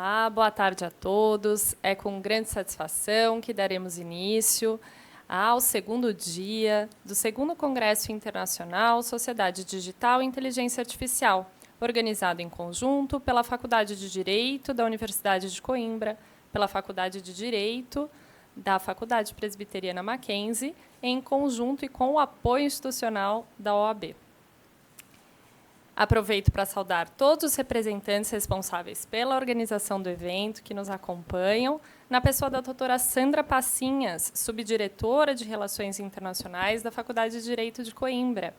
Olá, boa tarde a todos. É com grande satisfação que daremos início ao segundo dia do segundo Congresso Internacional Sociedade Digital e Inteligência Artificial, organizado em conjunto pela Faculdade de Direito da Universidade de Coimbra, pela Faculdade de Direito da Faculdade Presbiteriana Mackenzie, em conjunto e com o apoio institucional da OAB. Aproveito para saudar todos os representantes responsáveis pela organização do evento que nos acompanham, na pessoa da doutora Sandra Passinhas, subdiretora de Relações Internacionais da Faculdade de Direito de Coimbra,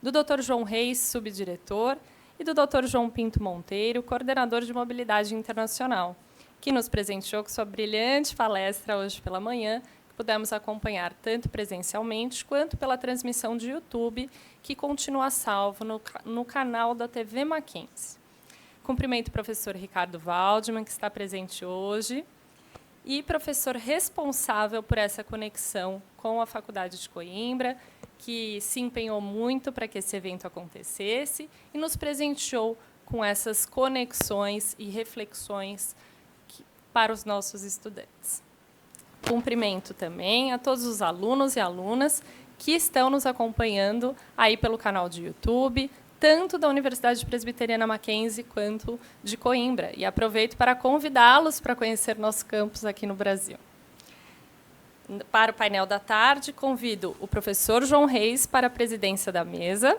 do Dr. João Reis, subdiretor, e do Dr. João Pinto Monteiro, coordenador de Mobilidade Internacional, que nos presenteou com sua brilhante palestra hoje pela manhã, que pudemos acompanhar tanto presencialmente quanto pela transmissão de YouTube, que continua salvo no canal da TV Mackenzie. Cumprimento o professor Ricardo Waldman, que está presente hoje, e professor responsável por essa conexão com a Faculdade de Coimbra, que se empenhou muito para que esse evento acontecesse e nos presenteou com essas conexões e reflexões para os nossos estudantes. Cumprimento também a todos os alunos e alunas que estão nos acompanhando aí pelo canal de YouTube, tanto da Universidade Presbiteriana Mackenzie quanto de Coimbra. E aproveito para convidá-los para conhecer nosso campus aqui no Brasil. Para o painel da tarde, convido o professor João Reis para a presidência da mesa,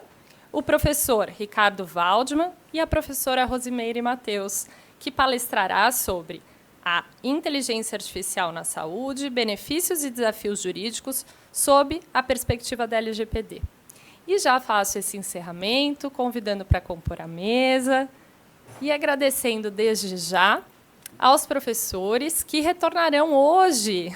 o professor Ricardo Waldman e a professora Rosimeire Mateus, que palestrará sobre a inteligência artificial na saúde, benefícios e desafios jurídicos sob a perspectiva da LGPD. E já faço esse encerramento, convidando para compor a mesa e agradecendo desde já aos professores que retornarão hoje,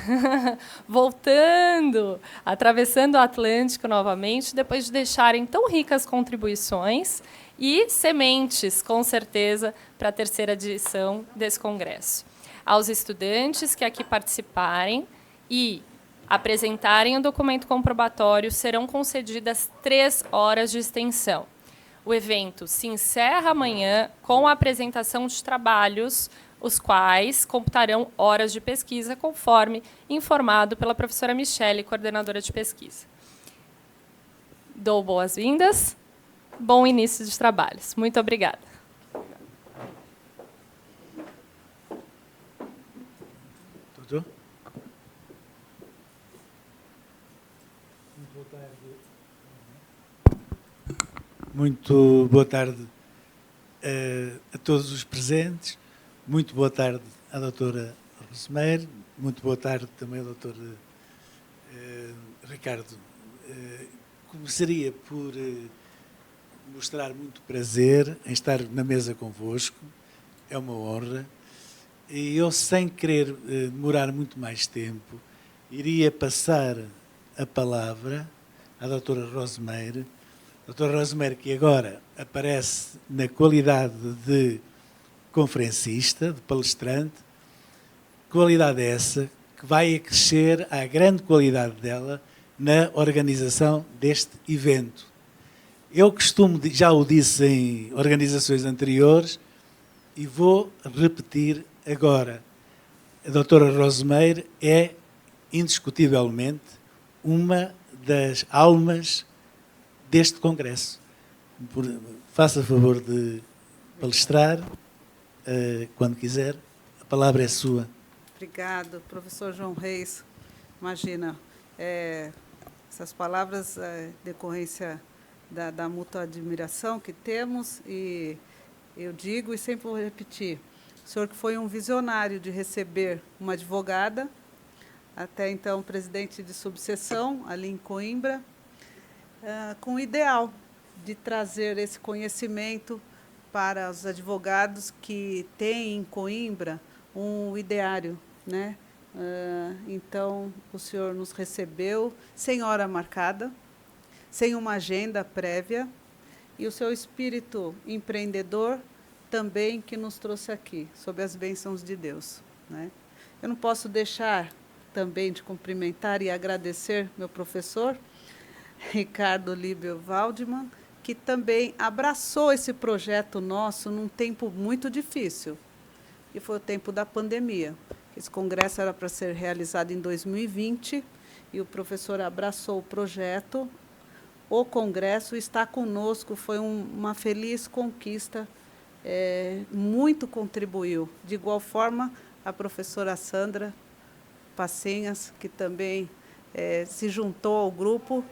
voltando, atravessando o Atlântico novamente, depois de deixarem tão ricas contribuições e sementes, com certeza, para a terceira edição desse congresso. Aos estudantes que aqui participarem e apresentarem o documento comprobatório, serão concedidas 3 horas de extensão. O evento se encerra amanhã com a apresentação de trabalhos, os quais computarão horas de pesquisa, conforme informado pela professora Michele, coordenadora de pesquisa. Dou boas-vindas, bom início de trabalhos. Muito obrigada. Tudo? Muito boa tarde a todos os presentes. Muito boa tarde à doutora Rosimeire. Muito boa tarde também ao doutor Ricardo. Começaria por mostrar muito prazer em estar na mesa convosco. É uma honra. E eu, sem querer demorar muito mais tempo, iria passar a palavra à doutora Rosimeire. Doutora Rosimeire, que agora aparece na qualidade de conferencista, de palestrante, qualidade essa que vai acrescer à grande qualidade dela na organização deste evento. Eu costumo, já o disse em organizações anteriores, e vou repetir agora. A doutora Rosimeire é, indiscutivelmente, uma das almas deste congresso. Faça favor de palestrar quando quiser. A palavra é sua. Obrigado, professor João Reis. Imagina, essas palavras decorrência da mútua admiração que temos, e eu digo e sempre vou repetir, o senhor que foi um visionário de receber uma advogada, até então presidente de subseção, ali em Coimbra, com o ideal de trazer esse conhecimento para os advogados que têm em Coimbra um ideário, né? Então, o senhor nos recebeu sem hora marcada, sem uma agenda prévia, e o seu espírito empreendedor também que nos trouxe aqui, sob as bênçãos de Deus, né? Eu não posso deixar também de cumprimentar e agradecer meu professor, Ricardo Líbio Waldman, que também abraçou esse projeto nosso num tempo muito difícil. e foi o tempo da pandemia. Esse congresso era para ser realizado em 2020, e o professor abraçou o projeto. O congresso está conosco, foi uma feliz conquista, muito contribuiu. De igual forma, a professora Sandra Passinhas, que também se juntou ao grupo,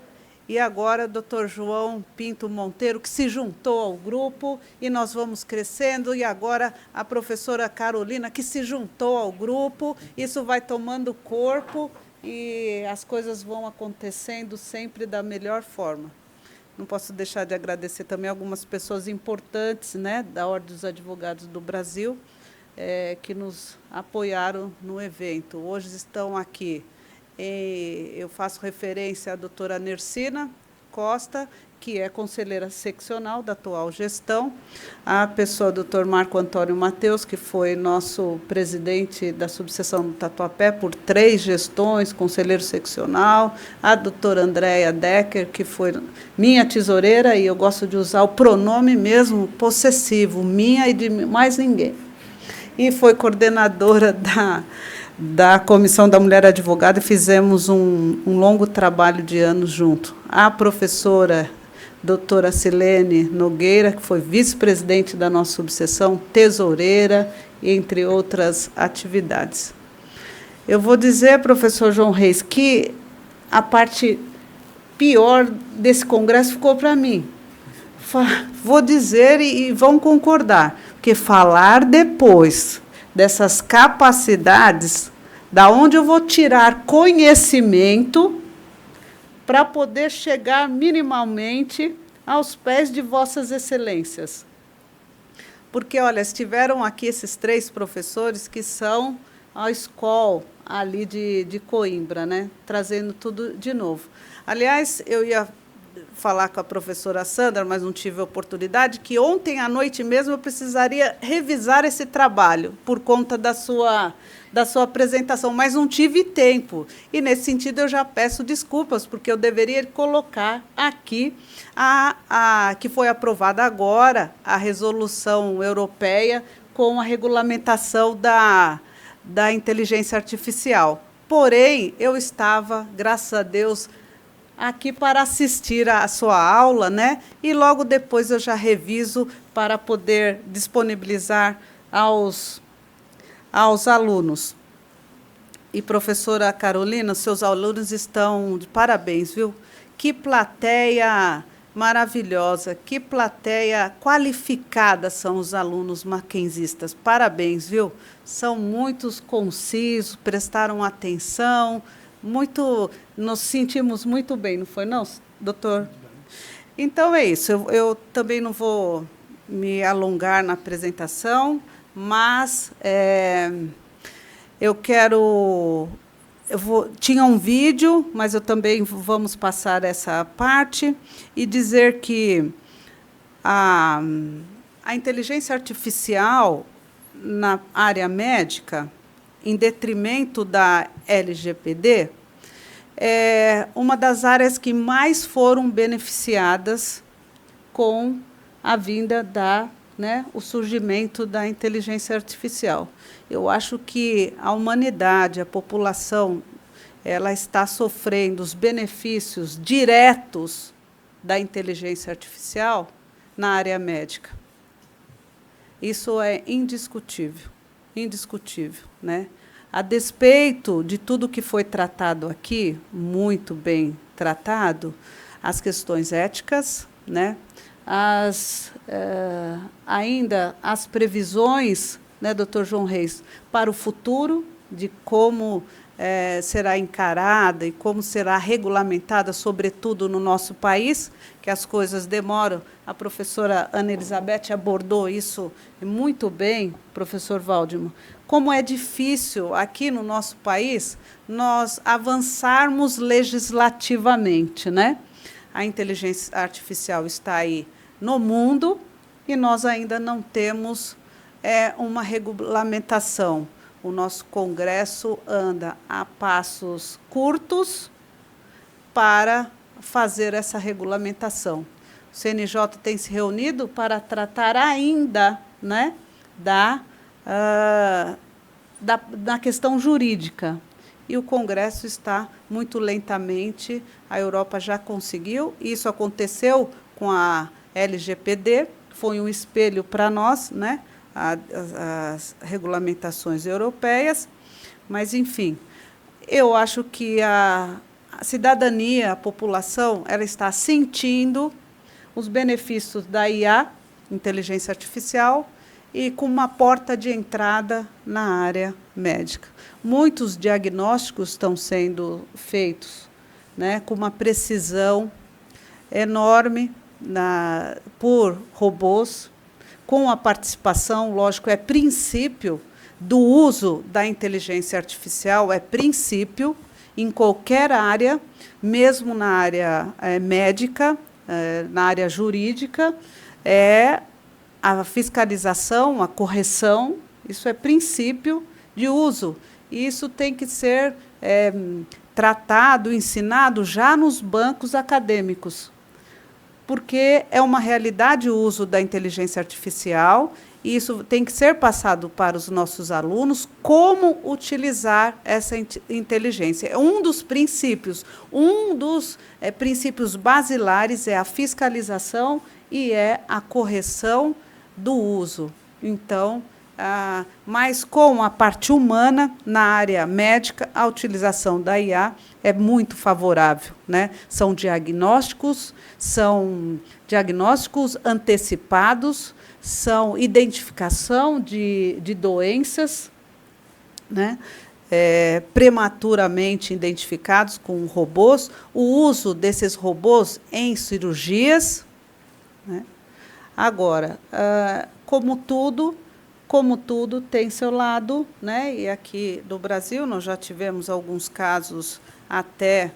e agora o Dr. João Pinto Monteiro, que se juntou ao grupo, e nós vamos crescendo, e agora a professora Carolina, que se juntou ao grupo, isso vai tomando corpo, e as coisas vão acontecendo sempre da melhor forma. Não posso deixar de agradecer também algumas pessoas importantes, né, da Ordem dos Advogados do Brasil, que nos apoiaram no evento. Hoje estão aqui, eu faço referência à doutora Nersina Costa, que é conselheira seccional da atual gestão, a pessoa do Dr. Marco Antônio Mateus, que foi nosso presidente da subseção do Tatuapé por 3 gestões, conselheiro seccional, a doutora Andréia Decker, que foi minha tesoureira, e eu gosto de usar o pronome mesmo possessivo, minha e de mais ninguém. E foi coordenadora da Comissão da Mulher Advogada, e fizemos um longo trabalho de anos junto. A professora doutora Silene Nogueira, que foi vice-presidente da nossa subseção, tesoureira, entre outras atividades. Eu vou dizer, professor João Reis, que a parte pior desse congresso ficou para mim. Vou dizer e vão concordar, porque falar depois dessas capacidades, da onde eu vou tirar conhecimento para poder chegar minimamente aos pés de vossas excelências. Porque, olha, estiveram aqui esses 3 professores que são a escola ali de Coimbra, né, trazendo tudo de novo. Aliás, eu ia falar com a professora Sandra, mas não tive a oportunidade, que ontem à noite mesmo eu precisaria revisar esse trabalho, por conta da sua apresentação, mas não tive tempo. E, nesse sentido, eu já peço desculpas, porque eu deveria colocar aqui que foi aprovada agora a resolução europeia com a regulamentação da inteligência artificial. Porém, eu estava, graças a Deus, aqui para assistir à sua aula, né? E logo depois eu já reviso para poder disponibilizar aos alunos. E, professora Carolina, seus alunos estão de parabéns, viu? Que plateia maravilhosa, que plateia qualificada são os alunos mackenzistas. Parabéns, viu? São muitos concisos, prestaram atenção, nos sentimos muito bem, não foi, não, doutor? Então, é isso. Eu também não vou me alongar na apresentação, mas tinha um vídeo, mas eu também vamos passar essa parte e dizer que a inteligência artificial na área médica, em detrimento da LGPD, é uma das áreas que mais foram beneficiadas com a vinda o surgimento da inteligência artificial. Eu acho que a humanidade, a população, ela está sofrendo os benefícios diretos da inteligência artificial na área médica. Isso é indiscutível, indiscutível, né? A despeito de tudo que foi tratado aqui, muito bem tratado, as questões éticas, né? Ainda as previsões, né, doutor João Reis, para o futuro, de como será encarada e como será regulamentada, sobretudo no nosso país, que as coisas demoram. A professora Ana Elizabeth abordou isso muito bem, professor Waldman, como é difícil aqui no nosso país nós avançarmos legislativamente, né? A inteligência artificial está aí no mundo e nós ainda não temos uma regulamentação. O nosso Congresso anda a passos curtos para fazer essa regulamentação. O CNJ tem se reunido para tratar ainda, né, da da questão jurídica. E o Congresso está muito lentamente, a Europa já conseguiu, isso aconteceu com a LGPD, foi um espelho para nós, né, as regulamentações europeias, mas, enfim, eu acho que a cidadania, a população, ela está sentindo os benefícios da IA, inteligência artificial, e com uma porta de entrada na área médica. Muitos diagnósticos estão sendo feitos, né, com uma precisão enorme por robôs, com a participação, lógico, é princípio do uso da inteligência artificial, é princípio em qualquer área, mesmo na área médica, na área jurídica, a fiscalização, a correção, isso é princípio de uso. E isso tem que ser tratado, ensinado já nos bancos acadêmicos, porque é uma realidade o uso da inteligência artificial, e isso tem que ser passado para os nossos alunos, como utilizar essa inteligência. Um dos princípios basilares é a fiscalização e a correção do uso. Então, mas com a parte humana, na área médica, a utilização da IA é muito favorável, né? São diagnósticos antecipados, são identificação de doenças, né? Prematuramente identificados com robôs, o uso desses robôs em cirurgias, né? Agora, como tudo tem seu lado, né? E aqui no Brasil nós já tivemos alguns casos até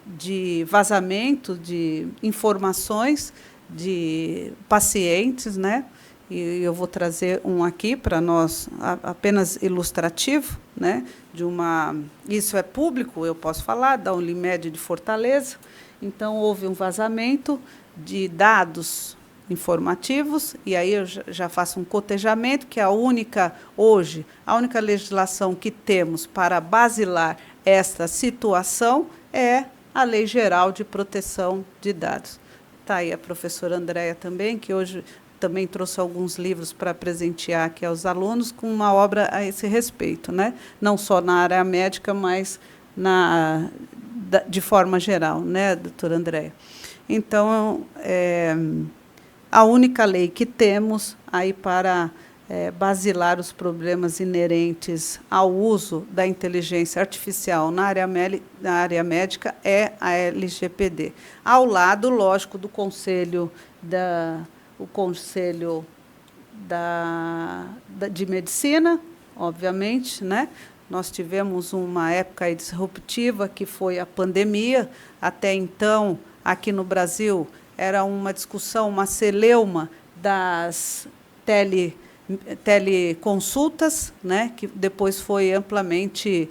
de vazamento de informações de pacientes, né? E eu vou trazer um aqui para nós, apenas ilustrativo, né? Isso é público, eu posso falar, da Unimed de Fortaleza. Então, houve um vazamento de dados informativos, e aí eu já faço um cotejamento, que hoje, a única legislação que temos para basilar esta situação é a Lei Geral de Proteção de Dados. Está aí a professora Andréia também, que hoje também trouxe alguns livros para presentear aqui aos alunos, com uma obra a esse respeito, né? Não só na área médica, mas de forma geral, né, doutora Andréia? Então, a única lei que temos aí para basilar os problemas inerentes ao uso da inteligência artificial na área médica é a LGPD. Ao lado, lógico, do Conselho de Medicina, obviamente, né? Nós tivemos uma época disruptiva, que foi a pandemia. Até então, aqui no Brasil, era uma discussão, uma celeuma das teleconsultas, né, que depois foi amplamente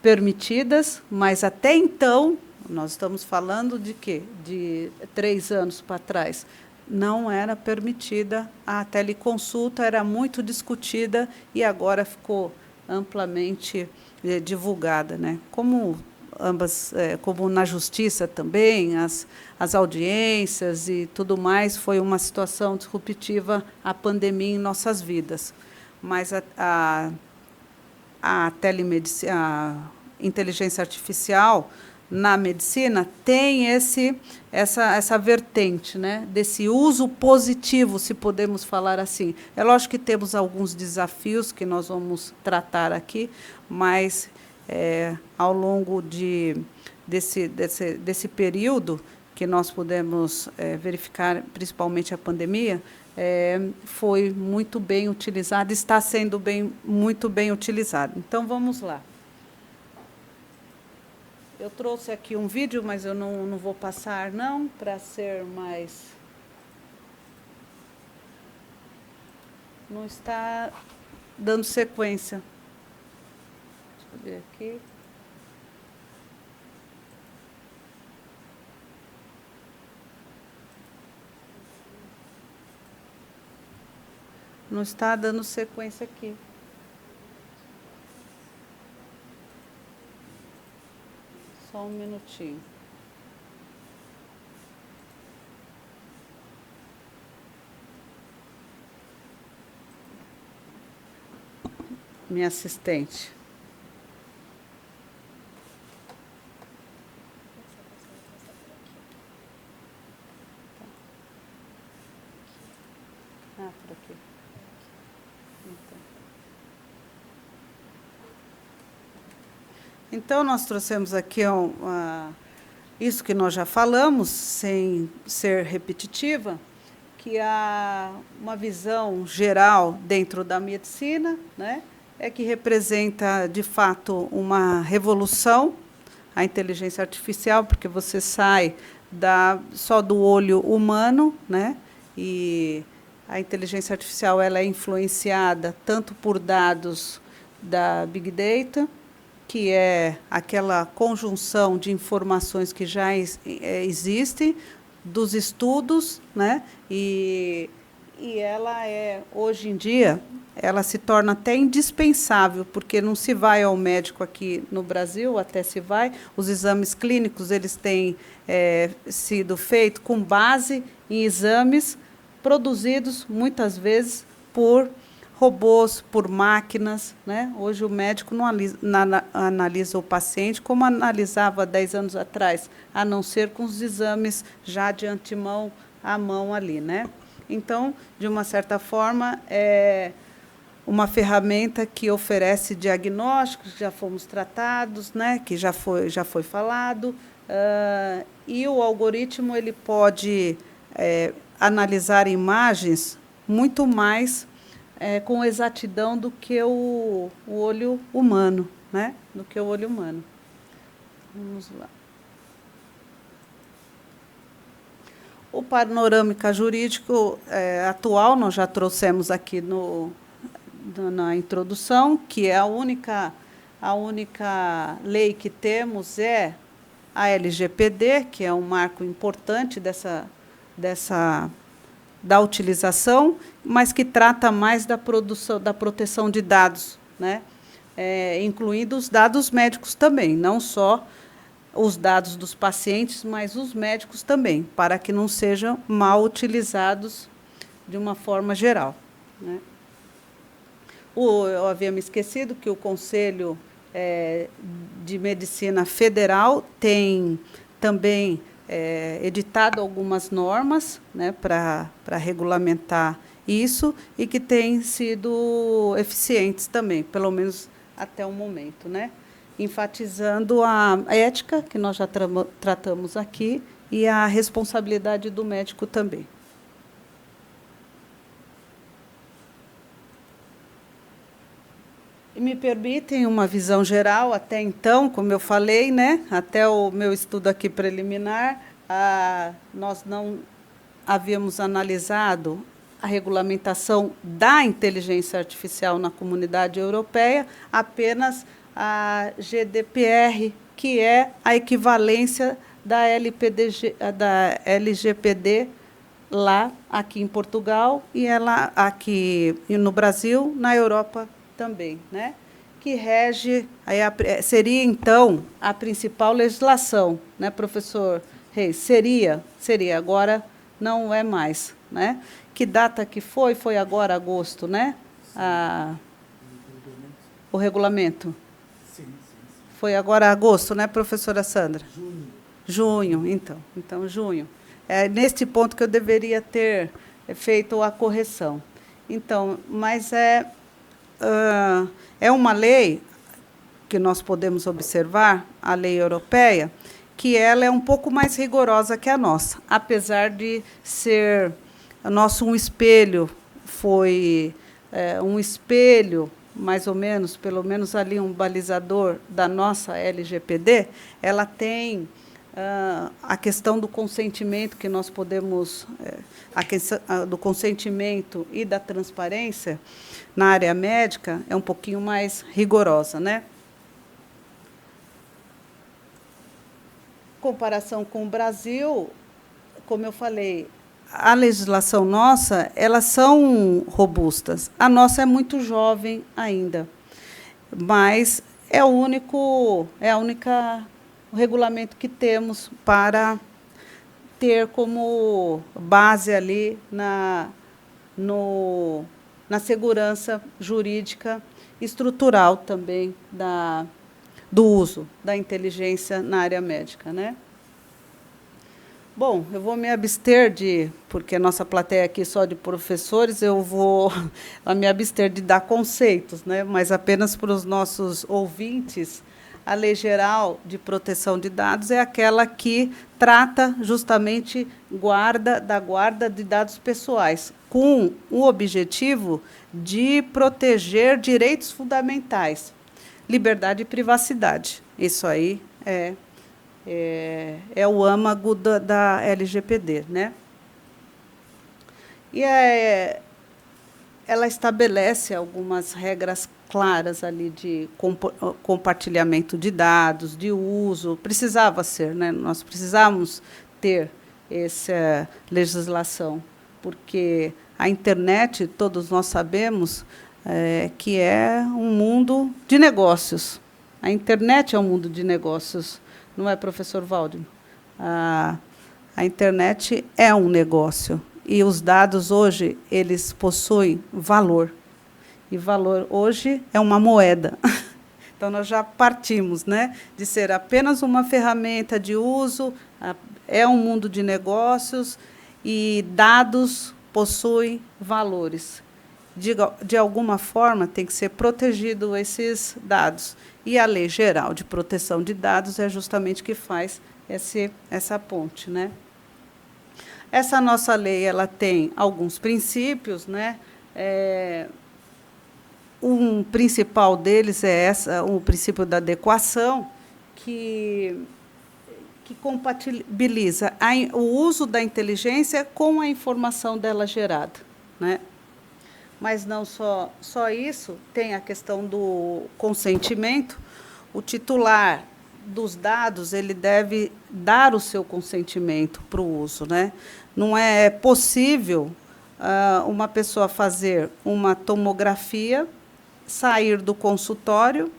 permitidas, mas até então, nós estamos falando de quê? De 3 anos para trás, não era permitida a teleconsulta, era muito discutida e agora ficou amplamente divulgada, né? Como na justiça também, as audiências e tudo mais, foi uma situação disruptiva a pandemia em nossas vidas. Mas a inteligência artificial na medicina tem essa vertente, né, desse uso positivo, se podemos falar assim. É lógico que temos alguns desafios que nós vamos tratar aqui, mas ao longo desse período que nós pudemos verificar, principalmente a pandemia, foi muito bem utilizado, está sendo muito bem utilizado. Então, vamos lá. Eu trouxe aqui um vídeo, mas eu não vou passar, não, para ser mais... Não está dando sequência. Deixa eu ver aqui. Não está dando sequência aqui. Só um minutinho. Minha assistente. Ah, por aqui. Então, nós trouxemos aqui isso que nós já falamos, sem ser repetitiva, que há uma visão geral dentro da medicina, né, é que representa, de fato, uma revolução, a inteligência artificial, porque você sai só do olho humano, né, e a inteligência artificial ela é influenciada tanto por dados da Big Data, que é aquela conjunção de informações que já existem, dos estudos, né? E ela hoje em dia, ela se torna até indispensável, porque não se vai ao médico aqui no Brasil, até se vai, os exames clínicos eles têm sido feitos com base em exames produzidos, muitas vezes, por robôs, por máquinas, né? Hoje o médico não analisa o paciente como analisava 10 anos atrás, a não ser com os exames já de antemão, à mão ali, né? Então, de uma certa forma, é uma ferramenta que oferece diagnósticos, já fomos tratados, né? Que já foi falado, e o algoritmo ele pode analisar imagens muito mais com exatidão do que o olho humano, né? Do que o olho humano. Vamos lá. O panorâmica jurídico atual, nós já trouxemos aqui na introdução, que é a única lei que temos é a LGPD, que é um marco importante da utilização, mas que trata mais da proteção de dados, né? Incluindo os dados médicos também, não só os dados dos pacientes, mas os médicos também, para que não sejam mal utilizados de uma forma geral, né? Eu havia me esquecido que o Conselho de Medicina Federal tem também editado algumas normas, né, para regulamentar isso e que têm sido eficientes também, pelo menos até o momento, né, enfatizando a ética, que nós já tratamos aqui, e a responsabilidade do médico também. E me permitem uma visão geral, até então, como eu falei, né, até o meu estudo aqui preliminar, nós não havíamos analisado a regulamentação da inteligência artificial na comunidade europeia, apenas a GDPR, que é a equivalência da LGPD lá, aqui em Portugal, e ela aqui no Brasil, na Europa também, né? Que rege, seria, então, a principal legislação, né, professor Reis? Seria, agora não é mais, né? Que data que foi? Foi agora, agosto, né? O regulamento? Sim. Foi agora agosto, né, professora Sandra? Junho, então junho. É neste ponto que eu deveria ter feito a correção. Então, mas é uma lei que nós podemos observar, a lei europeia, que ela é um pouco mais rigorosa que a nossa, apesar de ser um espelho, foi um espelho, mais ou menos, pelo menos ali um balizador da nossa LGPD, ela tem a questão do consentimento que nós podemos, a questão do consentimento e da transparência na área médica é um pouquinho mais rigorosa, né? Comparação com o Brasil, como eu falei, a legislação nossa, elas são robustas. A nossa é muito jovem ainda, mas é o regulamento que temos para ter como base ali na segurança jurídica estrutural também do uso da inteligência na área médica, né? Bom, eu vou me abster porque a nossa plateia aqui é só de professores, eu vou me abster de dar conceitos, né? Mas apenas para os nossos ouvintes, a Lei Geral de Proteção de Dados é aquela que trata justamente da guarda de dados pessoais, com o objetivo de proteger direitos fundamentais, liberdade e privacidade. Isso aí é o âmago da LGPD, né? E ela estabelece algumas regras claras ali de compartilhamento de dados, de uso. Precisava ser, né? Nós precisamos ter essa legislação, porque a internet, todos nós sabemos, que é um mundo de negócios. A internet é um mundo de negócios. Não é, professor Waldemar? A internet é um negócio. E os dados, hoje, eles possuem valor. E valor, hoje, é uma moeda. Então, nós já partimos, né, de ser apenas uma ferramenta de uso, é um mundo de negócios, e dados possuem valores. De alguma forma, tem que ser protegido esses dados. E a Lei Geral de Proteção de Dados é justamente que faz essa ponte, né? Essa nossa lei, ela tem alguns princípios, né? Um principal deles é o princípio da adequação, que compatibiliza o uso da inteligência com a informação dela gerada, né? Mas não só isso, tem a questão do consentimento. O titular dos dados, ele deve dar o seu consentimento para o uso, né? Não é possível uma pessoa fazer uma tomografia, sair do consultório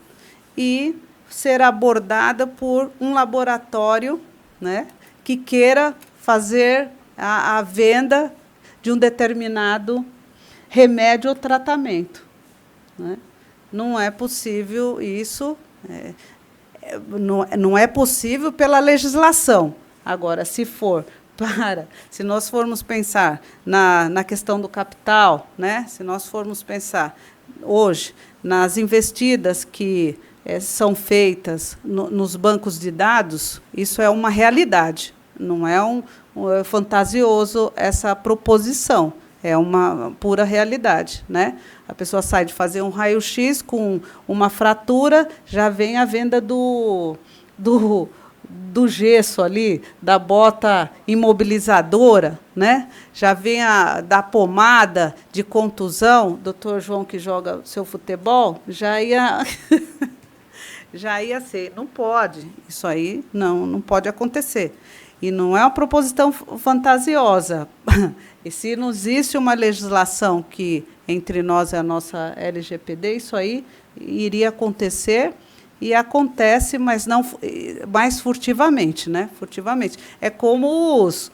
e ser abordada por um laboratório, né, que queira fazer a venda de um determinado remédio ou tratamento, né? Não é possível isso, não é possível pela legislação. Agora, se nós formos pensar na questão do capital, né? Se nós formos pensar hoje nas investidas que são feitas nos bancos de dados, isso é uma realidade, não é fantasioso essa proposição. É uma pura realidade, né? A pessoa sai de fazer um raio-x com uma fratura, já vem a venda do gesso ali, da bota imobilizadora, né? Já vem da pomada de contusão. Doutor João, que joga seu futebol, já ia ser. Não pode. Isso aí não pode acontecer. E não é uma proposição fantasiosa. E se não existe uma legislação que, entre nós, é a nossa LGPD, isso aí iria acontecer, e acontece, mas não mais furtivamente, né? Furtivamente. É como os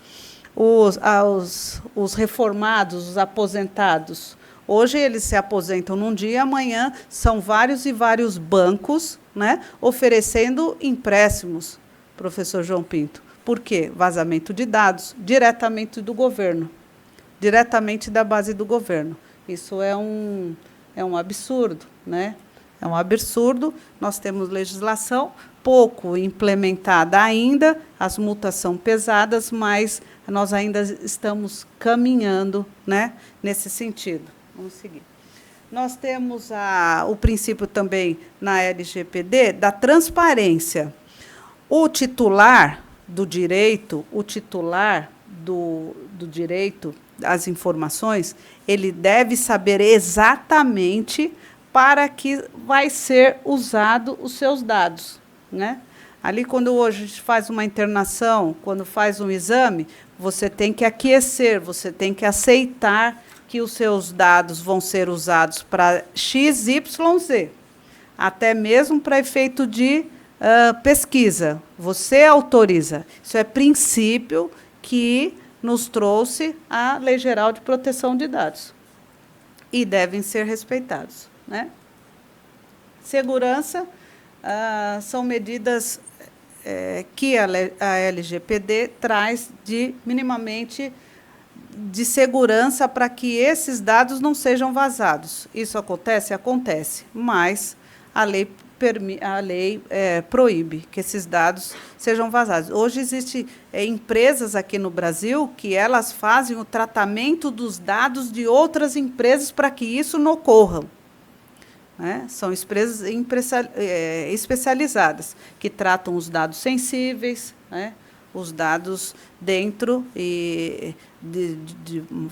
reformados, os aposentados. Hoje eles se aposentam num dia, amanhã são vários e vários bancos, né, oferecendo empréstimos, professor João Pinto. Por quê? Vazamento de dados diretamente do governo, diretamente da base do governo. Isso é um absurdo, né? É um absurdo. Nós temos legislação pouco implementada ainda, as multas são pesadas, mas nós ainda estamos caminhando, né, nesse sentido. Vamos seguir. Nós temos o princípio também na LGPD da transparência. O titular do direito, às informações, ele deve saber exatamente para que vai ser usado os seus dados, né? Ali, quando hoje a gente faz uma internação, quando faz um exame, você tem que aquecer, você tem que aceitar que os seus dados vão ser usados para X, Y, Z, até mesmo para efeito de pesquisa. Você autoriza. Isso é princípio que nos trouxe a Lei Geral de Proteção de Dados. E devem ser respeitados, né? Segurança, são medidas que a LGPD traz minimamente de segurança para que esses dados não sejam vazados. Isso acontece? Acontece, mas a lei proíbe que esses dados sejam vazados. Hoje existem empresas aqui no Brasil que elas fazem o tratamento dos dados de outras empresas para que isso não ocorra. Né? São empresas especializadas que tratam os dados sensíveis, né? Os dados dentro de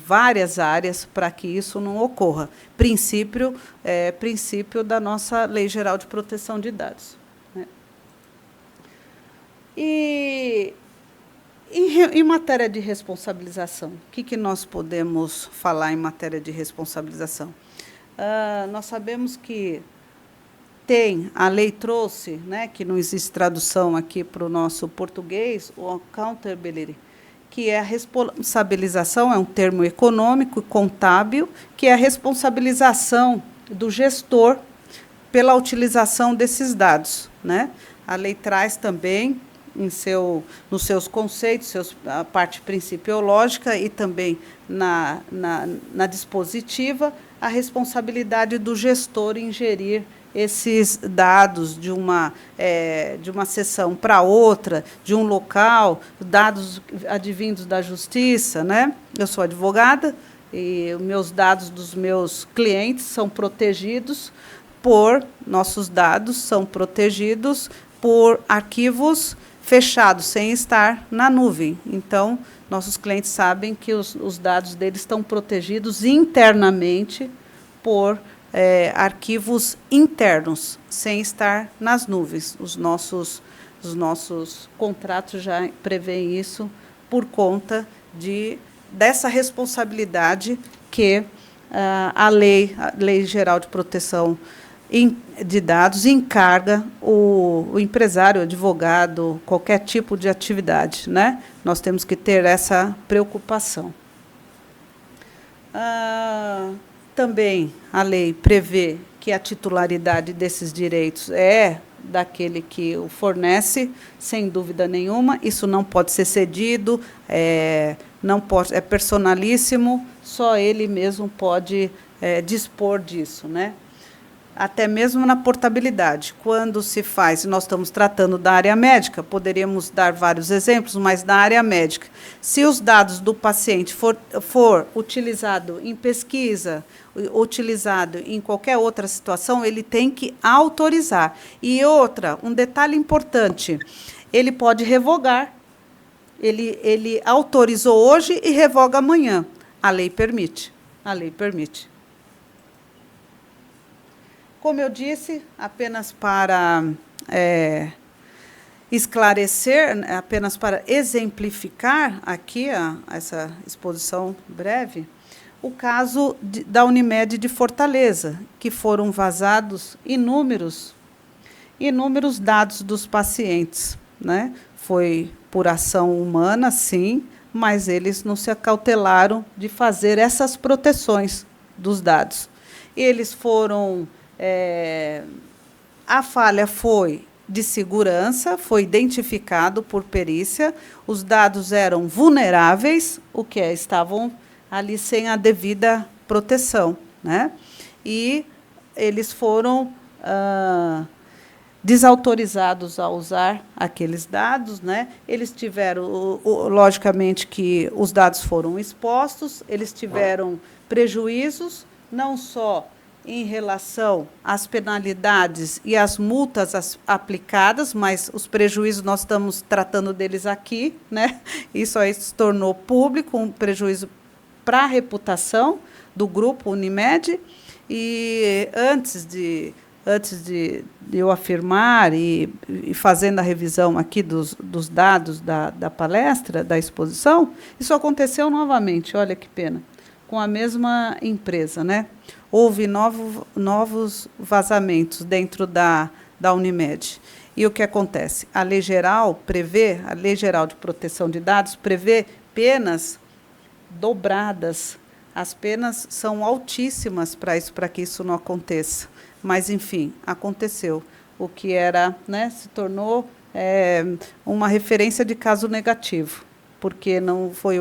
várias áreas para que isso não ocorra. Princípio da nossa Lei Geral de Proteção de Dados. Né? E em matéria de responsabilização, o que nós podemos falar em matéria de responsabilização? Nós sabemos que a lei trouxe, né, que não existe tradução aqui para o nosso português, o accountability, que é a responsabilização, é um termo econômico e contábil, que é a responsabilização do gestor pela utilização desses dados. Né? A lei traz também, nos seus conceitos, a parte principiológica e também na dispositiva, a responsabilidade do gestor em gerir esses dados de uma sessão para outra, de um local, dados advindos da justiça. Né? Eu sou advogada e os meus dados dos meus clientes são protegidos nossos dados são protegidos por arquivos fechados, sem estar na nuvem. Então, nossos clientes sabem que os dados deles estão protegidos internamente por arquivos internos, sem estar nas nuvens. Os nossos contratos já prevêem isso por conta dessa responsabilidade que a Lei Geral de Proteção de Dados encarga o empresário, o advogado, qualquer tipo de atividade. Né? Nós temos que ter essa preocupação. Também a lei prevê que a titularidade desses direitos é daquele que o fornece, sem dúvida nenhuma. Isso não pode ser cedido, é personalíssimo, só ele mesmo pode dispor disso. Né? Até mesmo na portabilidade. Quando se faz, nós estamos tratando da área médica, poderíamos dar vários exemplos, mas na área médica, se os dados do paciente for utilizado em pesquisa, utilizado em qualquer outra situação, ele tem que autorizar. E um detalhe importante, ele pode revogar. Ele autorizou hoje e revoga amanhã. A lei permite. A lei permite. Como eu disse, apenas para esclarecer, apenas para exemplificar aqui essa exposição breve, o caso da Unimed de Fortaleza, que foram vazados inúmeros dados dos pacientes. Né? Foi por ação humana, sim, mas eles não se acautelaram de fazer essas proteções dos dados. Eles foram... a falha foi de segurança, foi identificado por perícia, os dados eram vulneráveis, estavam ali sem a devida proteção. Né? E eles foram desautorizados a usar aqueles dados. Né? Eles tiveram, logicamente, que os dados foram expostos, eles tiveram prejuízos, não só em relação às penalidades e às multas aplicadas, mas os prejuízos nós estamos tratando deles aqui. Né? Isso aí se tornou público, um prejuízo para a reputação do grupo Unimed. E antes de antes de eu afirmar e fazendo a revisão aqui dos dados da palestra, da exposição, isso aconteceu novamente, olha que pena, com a mesma empresa, né? Houve novos vazamentos dentro da Unimed. E o que acontece? A Lei Geral de Proteção de Dados prevê penas dobradas. As penas são altíssimas para que isso não aconteça. Mas, enfim, aconteceu. O que era, né, se tornou uma referência de caso negativo, porque não foi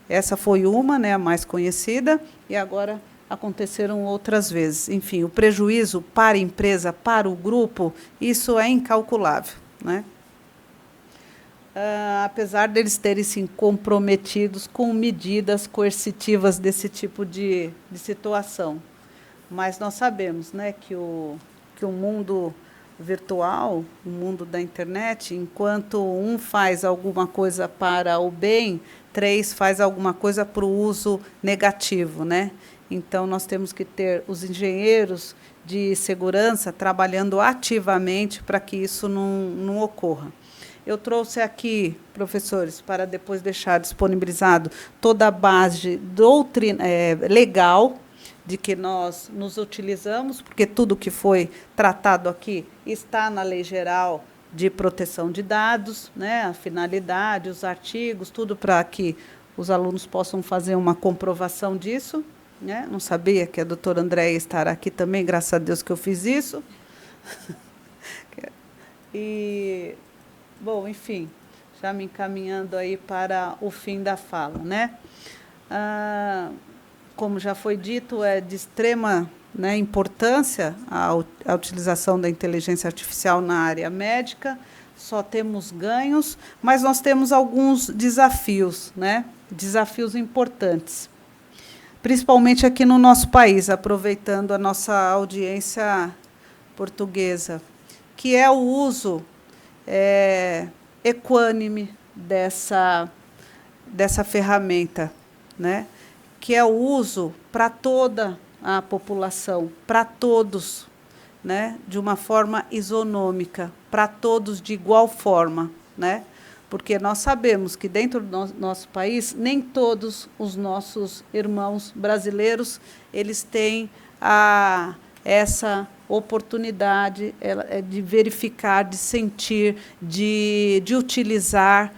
essa foi uma, né, a mais conhecida, e agora aconteceram outras vezes. Enfim, o prejuízo para a empresa, para o grupo, isso é incalculável, né? Apesar deles terem se comprometidos com medidas coercitivas desse tipo de situação. Mas nós sabemos, né, que o mundo virtual, o mundo da internet, enquanto um faz alguma coisa para o bem, 3 faz alguma coisa para o uso negativo, né? Então, nós temos que ter os engenheiros de segurança trabalhando ativamente para que isso não ocorra. Eu trouxe aqui, professores, para depois deixar disponibilizado toda a base legal de que nós nos utilizamos, porque tudo que foi tratado aqui está na Lei Geral de Proteção de Dados, né, a finalidade, os artigos, tudo para que os alunos possam fazer uma comprovação disso. Né? Não sabia que a doutora Andréia estará aqui também, graças a Deus que eu fiz isso. E, bom, enfim, já me encaminhando aí para o fim da fala, né? Como já foi dito, é de extrema, né, importância a utilização da inteligência artificial na área médica. Só temos ganhos, mas nós temos alguns desafios, né? Desafios importantes, principalmente aqui no nosso país, aproveitando a nossa audiência portuguesa, que é o uso equânime dessa ferramenta, né? Que é o uso para toda a população, para todos, né? De uma forma isonômica, para todos de igual forma, né? Porque nós sabemos que dentro do nosso país, nem todos os nossos irmãos brasileiros eles têm essa oportunidade de verificar, de sentir, de utilizar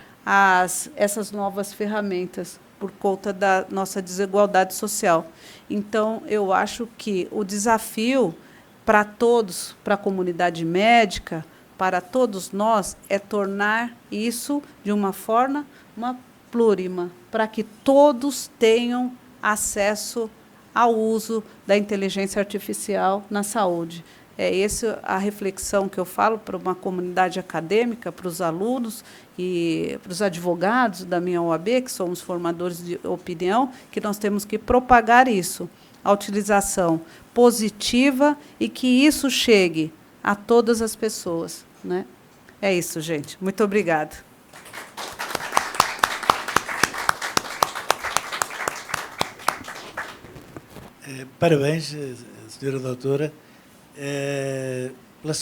essas novas ferramentas por conta da nossa desigualdade social. Então, eu acho que o desafio para todos, para a comunidade médica, para todos nós, é tornar isso de uma forma plurima, para que todos tenham acesso ao uso da inteligência artificial na saúde. É essa a reflexão que eu falo para uma comunidade acadêmica, para os alunos e para os advogados da minha OAB, que somos formadores de opinião, que nós temos que propagar isso, a utilização positiva e que isso chegue a todas as pessoas, né? É isso, gente. Muito obrigada. Parabéns, senhora doutora, pela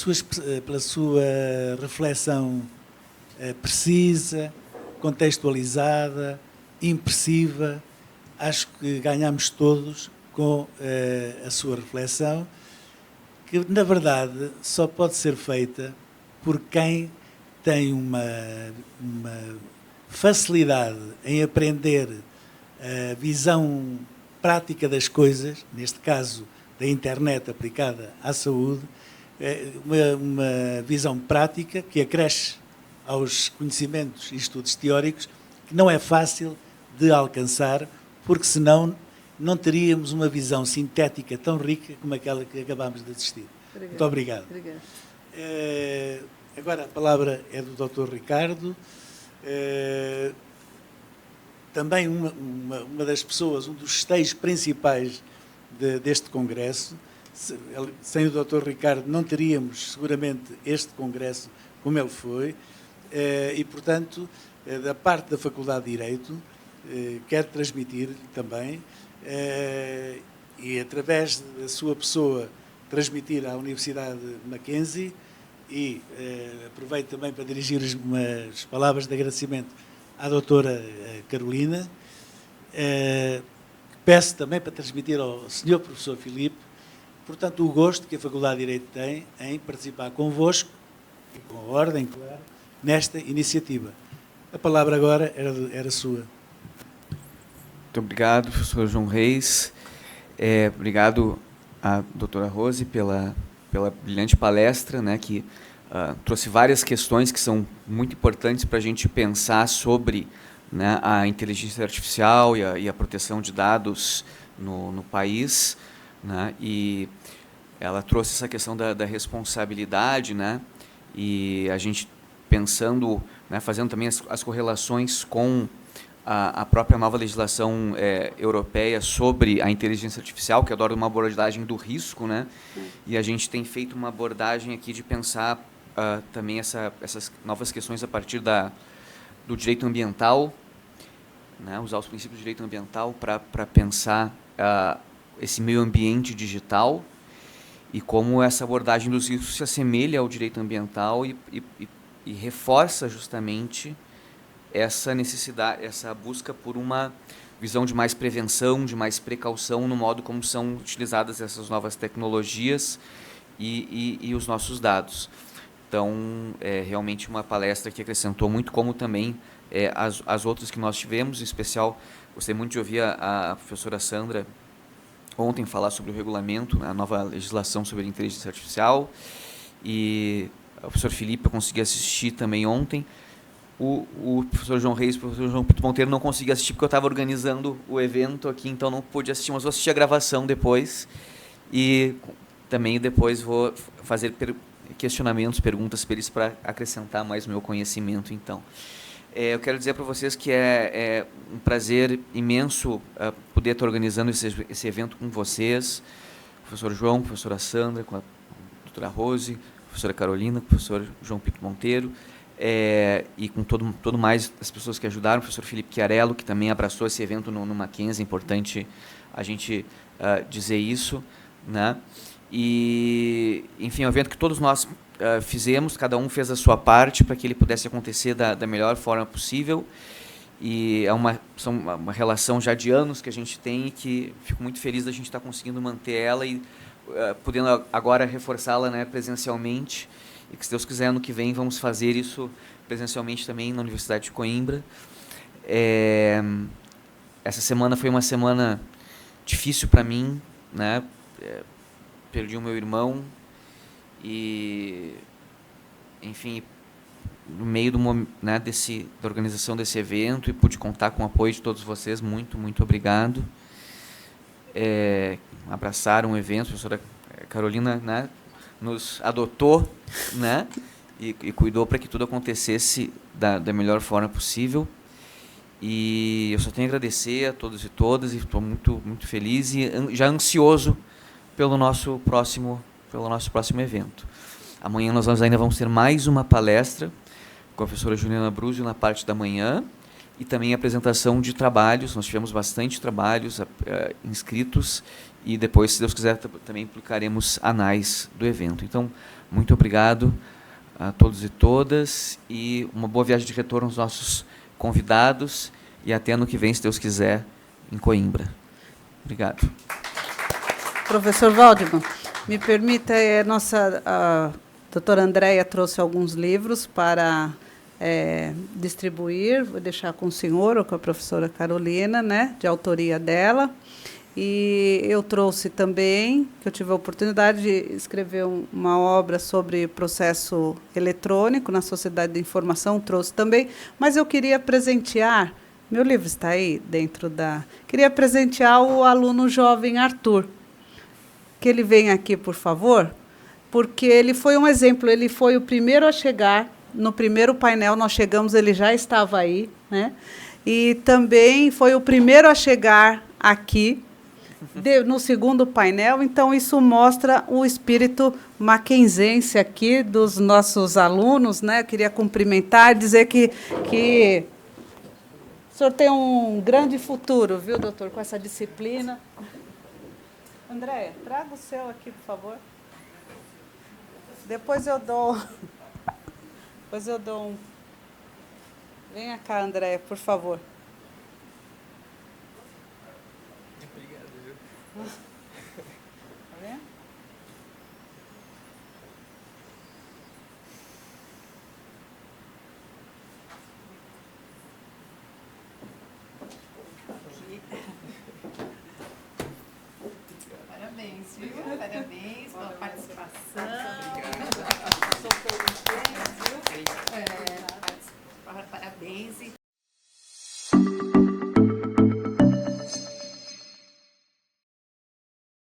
sua reflexão precisa, contextualizada, impressiva. Acho que ganhamos todos com a sua reflexão, que, na verdade, só pode ser feita por quem tem uma facilidade em aprender a visão prática das coisas, neste caso da internet aplicada à saúde, uma visão prática que acresce aos conhecimentos e estudos teóricos, que não é fácil de alcançar, porque senão não teríamos uma visão sintética tão rica como aquela que acabámos de assistir. Obrigado. Muito obrigado. Agora a palavra é do Dr. Ricardo, também uma das pessoas, um dos esteios principais deste congresso. Sem o Dr. Ricardo não teríamos seguramente este congresso como ele foi, e, portanto, da parte da Faculdade de Direito, quero transmitir também, e através da sua pessoa, transmitir à Universidade Mackenzie e aproveito também para dirigir umas palavras de agradecimento à doutora Carolina. Peço também para transmitir ao senhor professor Filipe, portanto, o gosto que a Faculdade de Direito tem em participar convosco, e com a ordem, claro, nesta iniciativa. A palavra agora era sua. Muito obrigado, professor João Reis. Obrigado à doutora Rose pela brilhante palestra, né, que trouxe várias questões que são muito importantes para a gente pensar sobre, né, a inteligência artificial e a proteção de dados no país, né, e ela trouxe essa questão da responsabilidade, né, e a gente pensando, né, fazendo também as correlações com a própria nova legislação europeia sobre a inteligência artificial, que adora uma abordagem do risco, né? E a gente tem feito uma abordagem aqui de pensar também essas novas questões a partir do direito ambiental, né? Usar os princípios do direito ambiental para pensar esse meio ambiente digital e como essa abordagem dos riscos se assemelha ao direito ambiental e reforça justamente essa necessidade, essa busca por uma visão de mais prevenção, de mais precaução no modo como são utilizadas essas novas tecnologias e os nossos dados. Então, é realmente uma palestra que acrescentou muito, como também as outras que nós tivemos. Em especial, gostei muito de ouvir a professora Sandra ontem falar sobre o regulamento, a nova legislação sobre a inteligência artificial, e o professor Filipe eu consegui assistir também ontem. O professor João Reis e o professor João Pinto Monteiro não consegui assistir porque eu estava organizando o evento aqui, então não pude assistir, mas vou assistir a gravação depois e também depois vou fazer questionamentos, perguntas para eles para acrescentar mais o meu conhecimento. Então, eu quero dizer para vocês que é um prazer imenso poder estar organizando esse evento com vocês, professor João, professora Sandra, com a doutora Rose, professora Carolina, professor João Pinto Monteiro, e com todo mais as pessoas que ajudaram, o professor Felipe Chiarello, que também abraçou esse evento no Mackenzie, é importante a gente dizer isso, né? E, enfim, é um evento que todos nós fizemos, cada um fez a sua parte para que ele pudesse acontecer da melhor forma possível, e são uma relação já de anos que a gente tem e que fico muito feliz da gente estar conseguindo manter ela e podendo agora reforçá-la, né, presencialmente, e que, se Deus quiser, ano que vem vamos fazer isso presencialmente também na Universidade de Coimbra. Essa semana foi uma semana difícil para mim, né? Perdi o meu irmão e, enfim, no meio né, da organização desse evento, e pude contar com o apoio de todos vocês. Muito, muito obrigado. Abraçaram o evento, a professora Carolina, né, nos adotou, né, e cuidou para que tudo acontecesse da melhor forma possível. E eu só tenho a agradecer a todos e todas, e estou muito, muito feliz e já ansioso pelo nosso próximo evento. Amanhã nós ainda vamos ter mais uma palestra com a professora Juliana Bruzio na parte da manhã, e também a apresentação de trabalhos. Nós tivemos bastante trabalhos inscritos, e depois, se Deus quiser, também publicaremos anais do evento. Então, muito obrigado a todos e todas, e uma boa viagem de retorno aos nossos convidados, e até ano que vem, se Deus quiser, em Coimbra. Obrigado. Professor Waldman, me permita, a doutora Andréia trouxe alguns livros para distribuir, vou deixar com o senhor ou com a professora Carolina, né, de autoria dela. E eu trouxe também, que eu tive a oportunidade de escrever uma obra sobre processo eletrônico na sociedade da informação, trouxe também, mas eu queria presentear, meu livro está aí dentro queria presentear o aluno jovem Arthur, que ele venha aqui, por favor, porque ele foi um exemplo, ele foi o primeiro a chegar, no primeiro painel nós chegamos, ele já estava aí, né? E também foi o primeiro a chegar aqui, no segundo painel. Então, isso mostra o espírito mackenziense aqui dos nossos alunos, né? Eu queria cumprimentar, dizer que o senhor tem um grande futuro, viu, doutor, com essa disciplina. Andréia, traga o seu aqui, por favor. Depois eu dou... Depois eu dou um... Venha cá, André, por favor. Obrigado, viu? Tá vendo? Parabéns, viu? Parabéns pela participação.